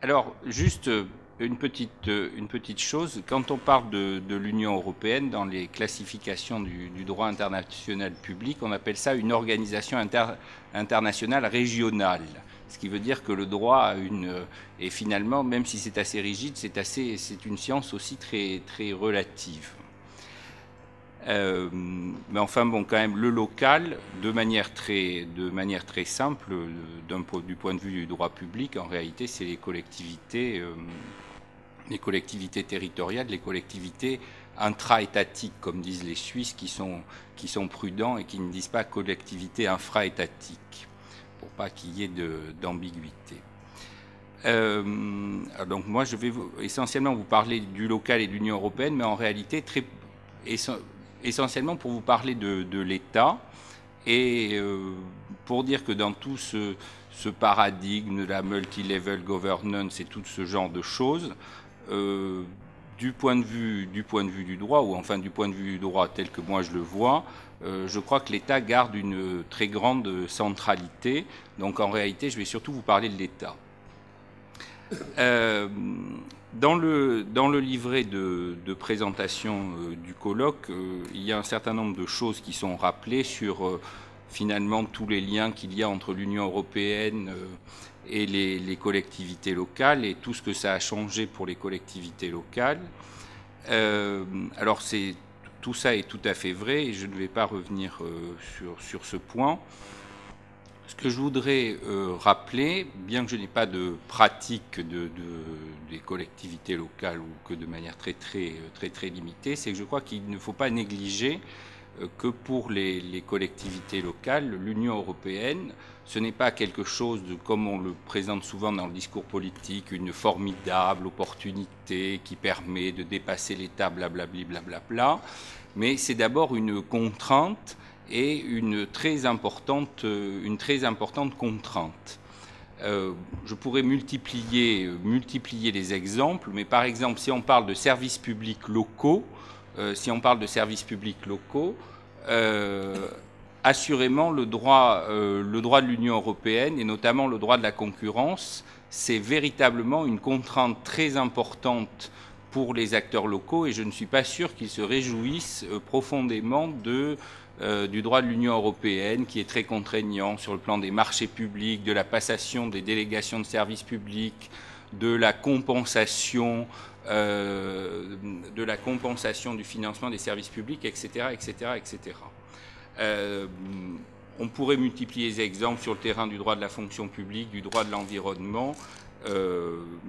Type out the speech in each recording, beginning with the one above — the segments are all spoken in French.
Alors, juste une petite chose, quand on parle de l'Union européenne, dans les classifications du droit international public, on appelle ça une organisation internationale régionale. Ce qui veut dire que le droit a et finalement, même si c'est assez rigide, c'est une science aussi très relative. Mais enfin bon, quand même, le local, de manière très simple, du point de vue du droit public, en réalité, c'est les collectivités territoriales, les collectivités intra-étatiques, comme disent les Suisses, qui sont prudents et qui ne disent pas collectivité infra-étatique, pour pas qu'il y ait d'ambiguïté. Donc moi, je vais essentiellement vous parler du local et de l'Union européenne, mais en réalité, essentiellement pour vous parler de l'État et pour dire que dans tout ce paradigme de la multi-level governance et tout ce genre de choses, du point de vue du droit, ou enfin du point de vue du droit tel que moi je le vois, je crois que l'État garde une très grande centralité. Donc en réalité, je vais surtout vous parler de l'État. Dans le livret de présentation du colloque, il y a un certain nombre de choses qui sont rappelées sur finalement tous les liens qu'il y a entre l'Union européenne et les collectivités locales et tout ce que ça a changé pour les collectivités locales. Alors tout ça est tout à fait vrai et je ne vais pas revenir sur ce point. Ce que je voudrais rappeler, bien que je n'ai pas de pratique des collectivités locales ou que de manière très limitée, c'est que je crois qu'il ne faut pas négliger que pour les collectivités locales, l'Union européenne, ce n'est pas quelque chose de, comme on le présente souvent dans le discours politique, une formidable opportunité qui permet de dépasser l'État, blablabli, blablabla, mais c'est d'abord une contrainte et une très importante contrainte. Je pourrais multiplier les exemples, mais par exemple, si on parle de services publics locaux, assurément, le droit de l'Union européenne, et notamment le droit de la concurrence, c'est véritablement une contrainte très importante pour les acteurs locaux, et je ne suis pas sûr qu'ils se réjouissent profondément du droit de l'Union européenne, qui est très contraignant sur le plan des marchés publics, de la passation des délégations de services publics, de la compensation du financement des services publics, etc., etc., etc. On pourrait multiplier les exemples sur le terrain du droit de la fonction publique, du droit de l'environnement,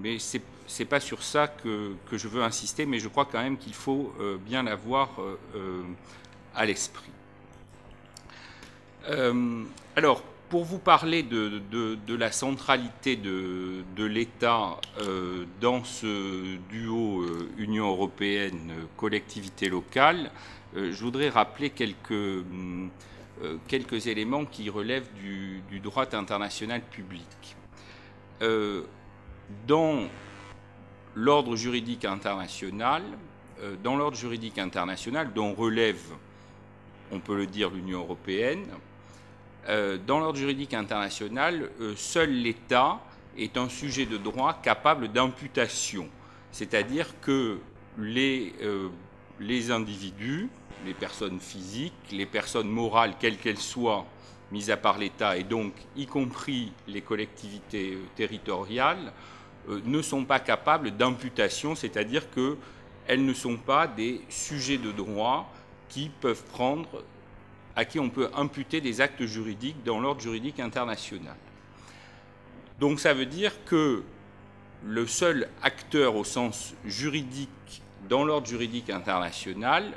mais ce n'est pas sur ça que je veux insister, mais je crois quand même qu'il faut bien l'avoir à l'esprit. Alors, pour vous parler de la centralité de l'État dans ce duo Union européenne-collectivité locale, je voudrais rappeler quelques éléments qui relèvent du droit international public. Dans l'ordre juridique international, dont relève, on peut le dire, l'Union européenne, dans l'ordre juridique international, seul l'État est un sujet de droit capable d'imputation, c'est-à-dire que les individus, les personnes physiques, les personnes morales, quelles qu'elles soient, mises à part l'État, et donc y compris les collectivités territoriales, ne sont pas capables d'imputation, c'est-à-dire qu'elles ne sont pas des sujets de droit à qui on peut imputer des actes juridiques dans l'ordre juridique international. Donc ça veut dire que le seul acteur au sens juridique dans l'ordre juridique international,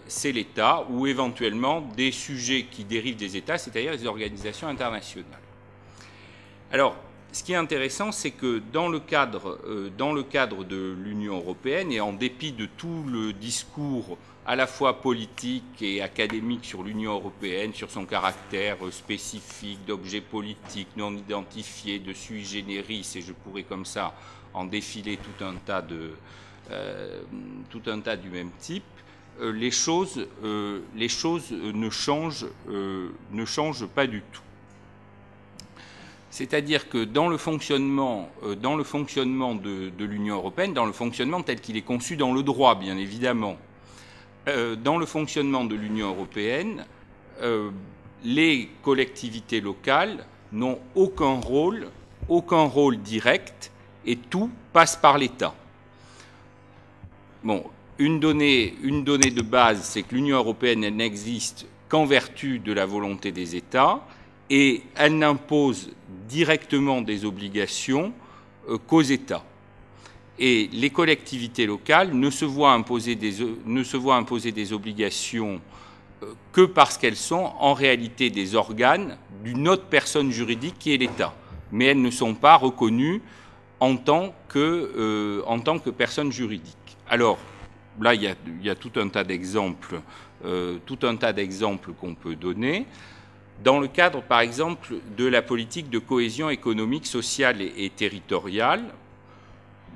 c'est l'État ou éventuellement des sujets qui dérivent des États, c'est-à-dire les organisations internationales. Alors, ce qui est intéressant, c'est que dans le cadre de l'Union européenne, et en dépit de tout le discours à la fois politique et académique sur l'Union européenne, sur son caractère spécifique d'objet politique non identifié, de sui generis, et je pourrais comme ça en défiler tout un tas du même type, les choses ne changent pas du tout. C'est-à-dire que dans le fonctionnement de l'Union européenne, dans le fonctionnement tel qu'il est conçu dans le droit, bien évidemment, dans le fonctionnement de l'Union européenne, les collectivités locales n'ont aucun rôle direct, et tout passe par l'État. Bon, une donnée de base, c'est que l'Union européenne, elle n'existe qu'en vertu de la volonté des États, et elle n'impose directement des obligations qu'aux États. Et les collectivités locales ne se voient imposer des obligations que parce qu'elles sont en réalité des organes d'une autre personne juridique qui est l'État. Mais elles ne sont pas reconnues en tant que personnes juridiques. Alors, là, il y a tout un tas d'exemples qu'on peut donner. Dans le cadre, par exemple, de la politique de cohésion économique, sociale et territoriale,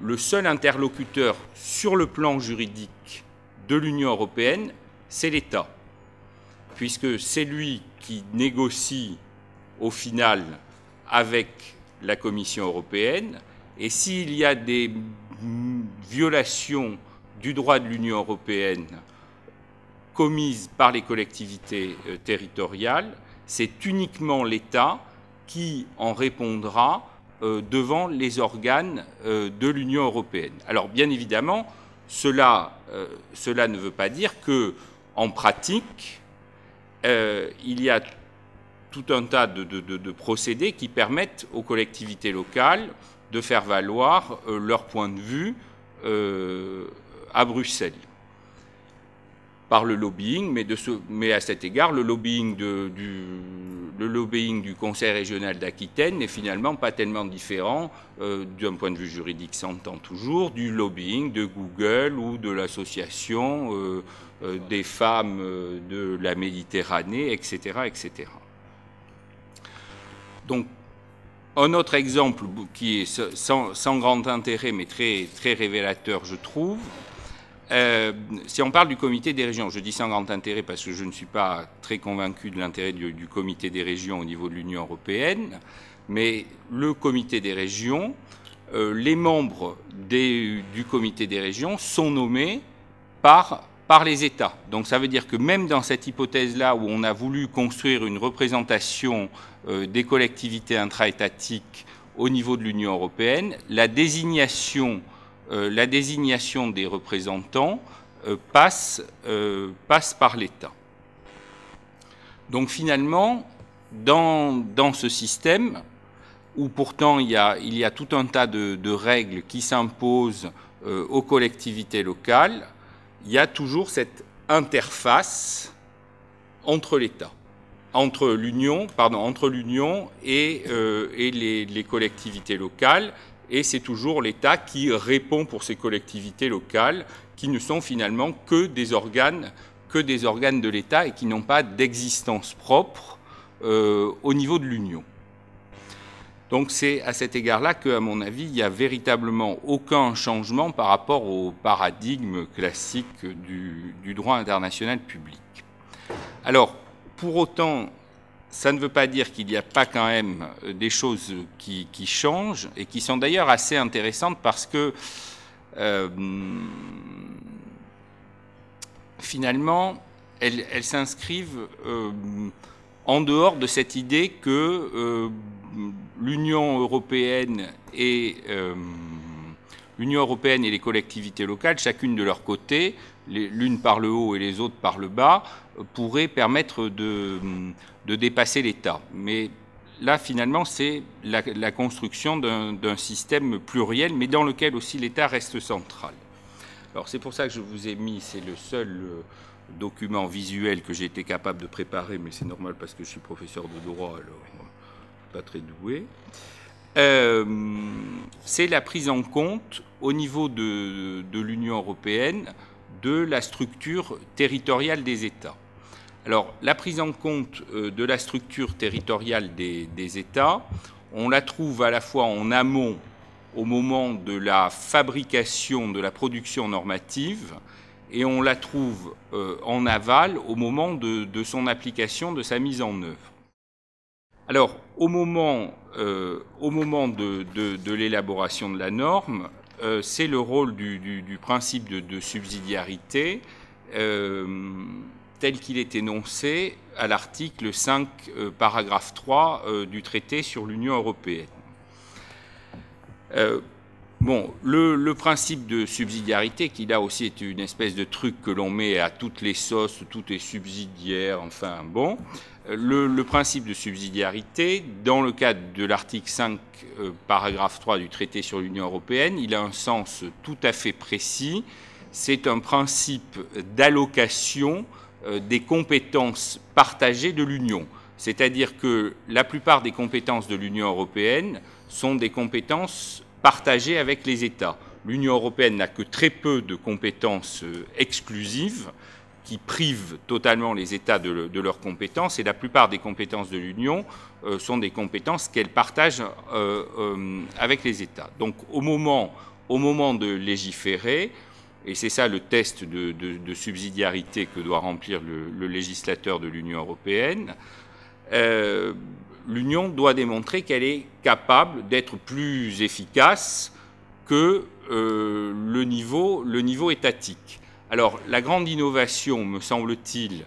le seul interlocuteur sur le plan juridique de l'Union européenne, c'est l'État, puisque c'est lui qui négocie au final avec la Commission européenne, et s'il y a des violations du droit de l'Union européenne commises par les collectivités territoriales, c'est uniquement l'État qui en répondra devant les organes de l'Union européenne. Alors bien évidemment, cela ne veut pas dire qu'en pratique, il y a tout un tas de procédés qui permettent aux collectivités locales de faire valoir leur point de vue à Bruxelles, par le lobbying, mais à cet égard, le lobbying du Conseil régional d'Aquitaine n'est finalement pas tellement différent, d'un point de vue juridique s'entend toujours, du lobbying de Google ou de l'association des femmes de la Méditerranée, etc., etc. Donc, un autre exemple qui est sans grand intérêt, mais très, très révélateur, je trouve, si on parle du comité des régions, je dis sans grand intérêt parce que je ne suis pas très convaincu de l'intérêt du comité des régions au niveau de l'Union européenne, mais le comité des régions, les membres du comité des régions sont nommés par les États. Donc ça veut dire que même dans cette hypothèse-là où on a voulu construire une représentation des collectivités intra-étatiques au niveau de l'Union européenne, la désignation des représentants passe par l'État. Donc finalement, dans ce système, où pourtant il y a tout un tas de règles qui s'imposent aux collectivités locales, il y a toujours cette interface entre l'État, entre l'Union et les collectivités locales, et c'est toujours l'État qui répond pour ces collectivités locales, qui ne sont finalement que des organes de l'État et qui n'ont pas d'existence propre au niveau de l'Union. Donc c'est à cet égard-là qu'à mon avis, il n'y a véritablement aucun changement par rapport au paradigme classique du droit international public. Alors, pour autant, ça ne veut pas dire qu'il n'y a pas quand même des choses qui changent et qui sont d'ailleurs assez intéressantes parce que finalement, elles s'inscrivent en dehors de cette idée que l'Union européenne et les collectivités locales, chacune de leur côté, l'une par le haut et les autres par le bas, pourraient permettre de dépasser l'État. Mais là, finalement, c'est la construction d'un système pluriel, mais dans lequel aussi l'État reste central. Alors c'est pour ça que je vous ai mis, c'est le seul document visuel que j'ai été capable de préparer, mais c'est normal parce que je suis professeur de droit, alors pas très doué. C'est la prise en compte au niveau de l'Union européenne de la structure territoriale des États. Alors, la prise en compte de la structure territoriale des États, on la trouve à la fois en amont, au moment de la fabrication, de la production normative, et on la trouve en aval au moment de son application, de sa mise en œuvre. Alors, au moment de l'élaboration de la norme, c'est le rôle du principe de subsidiarité tel qu'il est énoncé à l'article 5, paragraphe 3 du traité sur l'Union européenne. Bon, le principe de subsidiarité, qui là aussi est une espèce de truc que l'on met à toutes les sauces, tout est subsidiaire, enfin bon, le principe de subsidiarité, dans le cadre de l'article 5, paragraphe 3 du traité sur l'Union européenne, il a un sens tout à fait précis. C'est un principe d'allocation des compétences partagées de l'Union. C'est-à-dire que la plupart des compétences de l'Union européenne sont des compétences partagées avec les États. L'Union européenne n'a que très peu de compétences exclusives qui privent totalement les États de leurs compétences, et la plupart des compétences de l'Union sont des compétences qu'elle partage avec les États. Donc au moment de légiférer, et c'est ça le test de subsidiarité que doit remplir le législateur de l'Union européenne, l'Union doit démontrer qu'elle est capable d'être plus efficace que le niveau étatique. Alors, la grande innovation, me semble-t-il,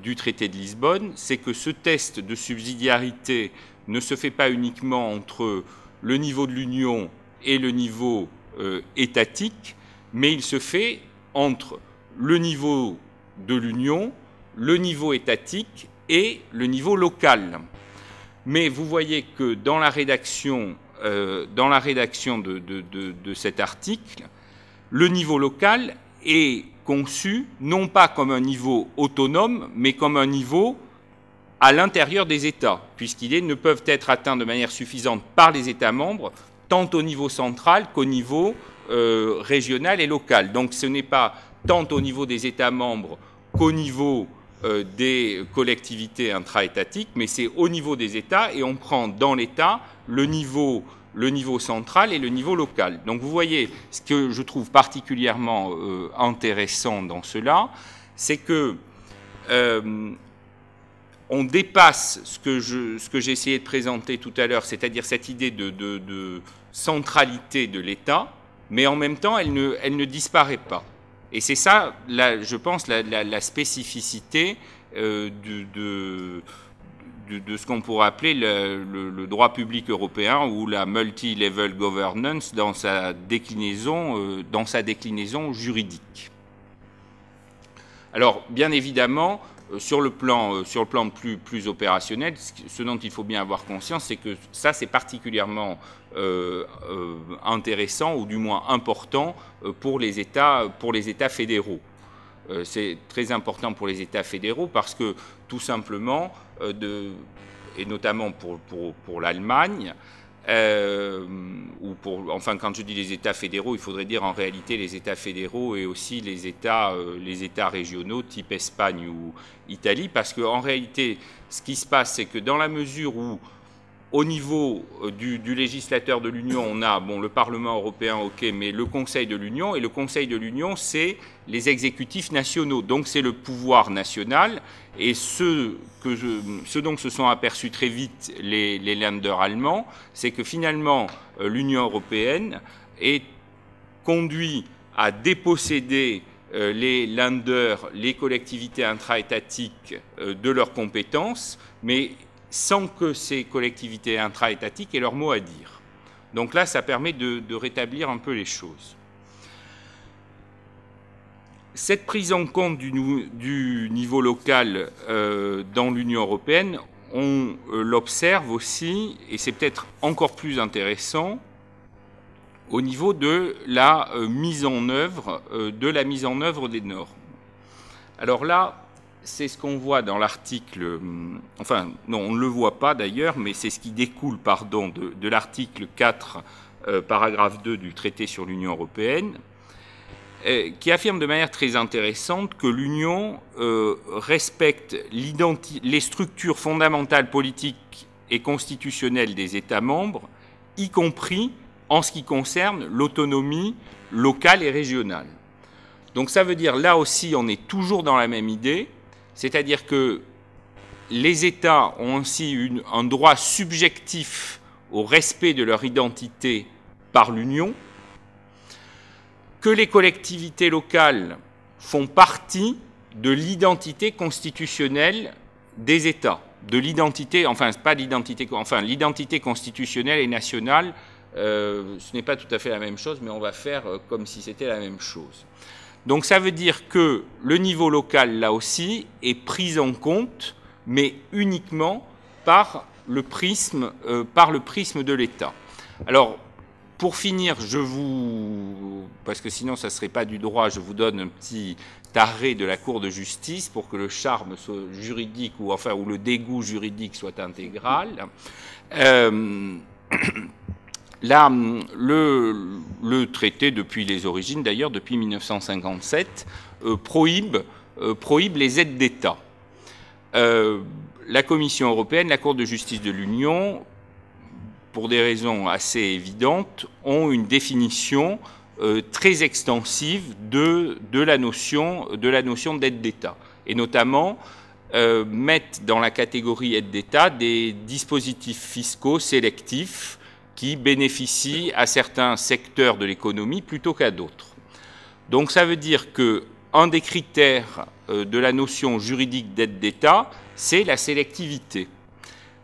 du traité de Lisbonne, c'est que ce test de subsidiarité ne se fait pas uniquement entre le niveau de l'Union et le niveau étatique, mais il se fait entre le niveau de l'Union, le niveau étatique et le niveau local. Mais vous voyez que dans la rédaction de cet article, le niveau local est conçu non pas comme un niveau autonome, mais comme un niveau à l'intérieur des États, puisqu'ils ne peuvent être atteints de manière suffisante par les États membres, tant au niveau central qu'au niveau régional et local. Donc ce n'est pas tant au niveau des États membres qu'au niveau des collectivités intra-étatiques, mais c'est au niveau des États, et on prend dans l'État le niveau central et le niveau local. Donc vous voyez, ce que je trouve particulièrement intéressant dans cela, c'est que on dépasse ce que j'ai essayé de présenter tout à l'heure, c'est-à-dire cette idée de centralité de l'État, mais en même temps, elle ne disparaît pas. Et c'est ça, je pense, la spécificité de ce qu'on pourrait appeler le droit public européen, ou la multi-level governance dans sa déclinaison juridique. Alors, bien évidemment, sur le plan plus opérationnel, ce dont il faut bien avoir conscience, c'est que ça, c'est particulièrement intéressant, ou du moins important, pour les États fédéraux. C'est très important pour les États fédéraux parce que, tout simplement, et notamment pour l'Allemagne, enfin, quand je dis les États fédéraux, il faudrait dire en réalité les États fédéraux et aussi les États régionaux type Espagne ou Italie, parce qu'en réalité, ce qui se passe, c'est que dans la mesure où, au niveau du législateur de l'Union, on a le Parlement européen, ok, mais le Conseil de l'Union, et le Conseil de l'Union, c'est les exécutifs nationaux, donc c'est le pouvoir national, et ce dont se sont aperçus très vite les Länder allemands, c'est que finalement l'Union européenne est conduite à déposséder les Länder, les collectivités intra-étatiques, de leurs compétences, mais sans que ces collectivités intra-étatiques aient leur mot à dire. Donc là, ça permet de rétablir un peu les choses. Cette prise en compte du niveau local dans l'Union européenne, on l'observe aussi, et c'est peut-être encore plus intéressant, au niveau de la mise en œuvre des normes. Alors là, c'est ce qu'on voit dans l'article, enfin non, on ne le voit pas d'ailleurs, mais c'est ce qui découle, de l'article 4, paragraphe 2 du traité sur l'Union européenne, qui affirme de manière très intéressante que l'Union respecte les structures fondamentales politiques et constitutionnelles des États membres, y compris en ce qui concerne l'autonomie locale et régionale. Donc ça veut dire, là aussi, on est toujours dans la même idée, c'est-à-dire que les États ont aussi un droit subjectif au respect de leur identité par l'Union, que les collectivités locales font partie de l'identité constitutionnelle des États, de l'identité, enfin pas l'identité, enfin l'identité constitutionnelle et nationale, ce n'est pas tout à fait la même chose, mais on va faire comme si c'était la même chose. Donc ça veut dire que le niveau local, là aussi, est pris en compte, mais uniquement par le prisme de l'État. Alors, pour finir, parce que sinon ça ne serait pas du droit, je vous donne un petit arrêt de la Cour de justice pour que le charme soit juridique, ou le dégoût juridique soit intégral. Là, le traité, depuis les origines d'ailleurs, depuis 1957, prohibe les aides d'État. La Commission européenne, la Cour de justice de l'Union, pour des raisons assez évidentes, ont une définition très extensive de la notion d'aide d'État, et notamment mettent dans la catégorie aide d'État des dispositifs fiscaux sélectifs qui bénéficient à certains secteurs de l'économie plutôt qu'à d'autres. Donc ça veut dire qu'un des critères de la notion juridique d'aide d'État, c'est la sélectivité.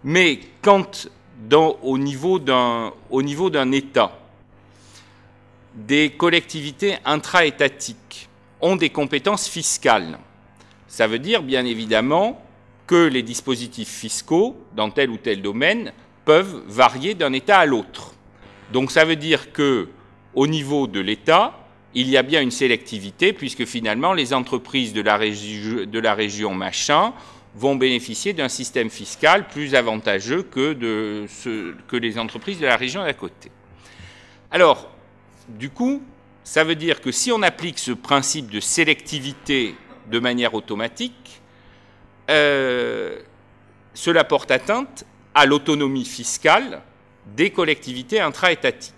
Mais quand, au niveau d'un État, des collectivités intra-étatiques ont des compétences fiscales, ça veut dire bien évidemment que les dispositifs fiscaux, dans tel ou tel domaine, peuvent varier d'un État à l'autre. Donc ça veut dire qu'au niveau de l'État, il y a bien une sélectivité, puisque finalement les entreprises de la région machin vont bénéficier d'un système fiscal plus avantageux que les entreprises de la région d'à côté. Alors, du coup, ça veut dire que si on applique ce principe de sélectivité de manière automatique, cela porte atteinte à l'autonomie fiscale des collectivités intra-étatiques.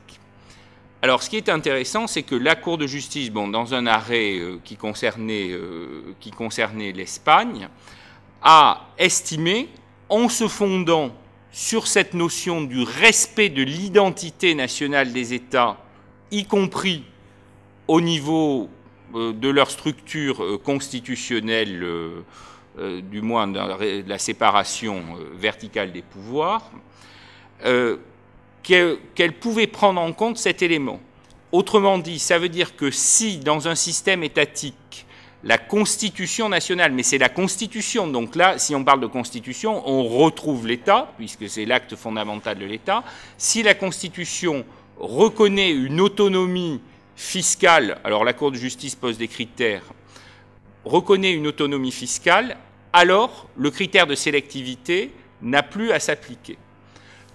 Alors, ce qui est intéressant, c'est que la Cour de justice, dans un arrêt qui concernait l'Espagne, a estimé, en se fondant sur cette notion du respect de l'identité nationale des États, y compris au niveau de leur structure constitutionnelle, du moins de la séparation verticale des pouvoirs, qu'elle pouvait prendre en compte cet élément. Autrement dit, ça veut dire que si, dans un système étatique, la Constitution nationale, mais c'est la Constitution, donc là, si on parle de Constitution, on retrouve l'État, puisque c'est l'acte fondamental de l'État, si la Constitution reconnaît une autonomie fiscale, alors la Cour de justice pose des critères, reconnaît une autonomie fiscale, alors le critère de sélectivité n'a plus à s'appliquer.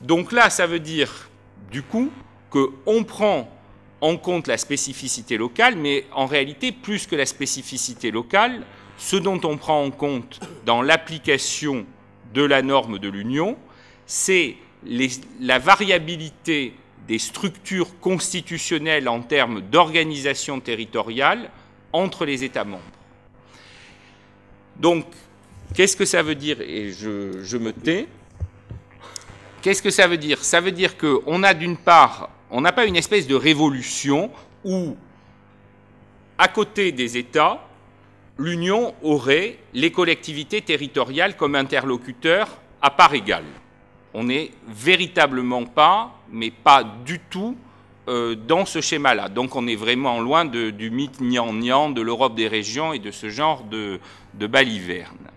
Donc là, ça veut dire, du coup, qu'on prend en compte la spécificité locale, mais en réalité, plus que la spécificité locale, ce dont on prend en compte dans l'application de la norme de l'Union, c'est la variabilité des structures constitutionnelles en termes d'organisation territoriale entre les États membres. Donc, qu'est-ce que ça veut dire? Et je me tais. Qu'est-ce que ça veut dire? Ça veut dire qu'on a d'une part, on n'a pas une espèce de révolution où, à côté des États, l'Union aurait les collectivités territoriales comme interlocuteurs à part égale. On n'est véritablement pas, mais pas du tout, dans ce schéma-là. Donc on est vraiment loin du mythe gnangnan de l'Europe des régions et de ce genre de baliverne.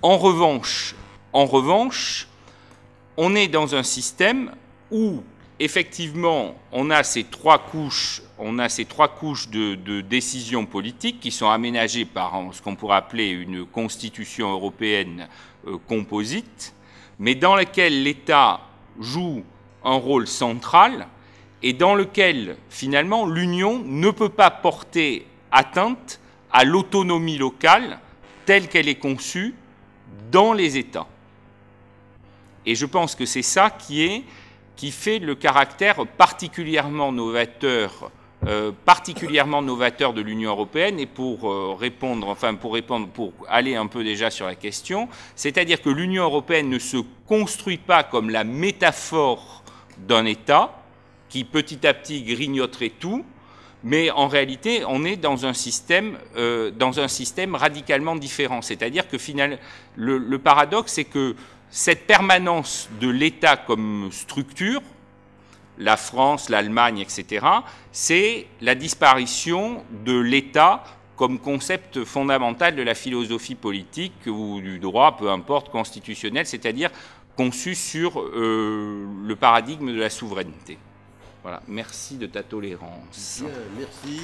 En revanche, on est dans un système où, effectivement, on a ces trois couches de décisions politiques qui sont aménagées par ce qu'on pourrait appeler une constitution européenne composite, mais dans laquelle l'État joue un rôle central et dans lequel, finalement, l'Union ne peut pas porter atteinte à l'autonomie locale telle qu'elle est conçue dans les États. Et je pense que c'est ça qui fait le caractère particulièrement novateur particulièrement novateur de l'Union européenne. Et pour aller un peu déjà sur la question, c'est-à-dire que l'Union européenne ne se construit pas comme la métaphore d'un État qui petit à petit grignoterait tout, mais en réalité, on est dans un système radicalement différent. C'est-à-dire que finalement, le paradoxe, c'est que cette permanence de l'État comme structure, la France, l'Allemagne, etc., c'est la disparition de l'État comme concept fondamental de la philosophie politique ou du droit, peu importe, constitutionnel, c'est-à-dire conçu sur le paradigme de la souveraineté. Voilà, merci de ta tolérance. Bien, merci.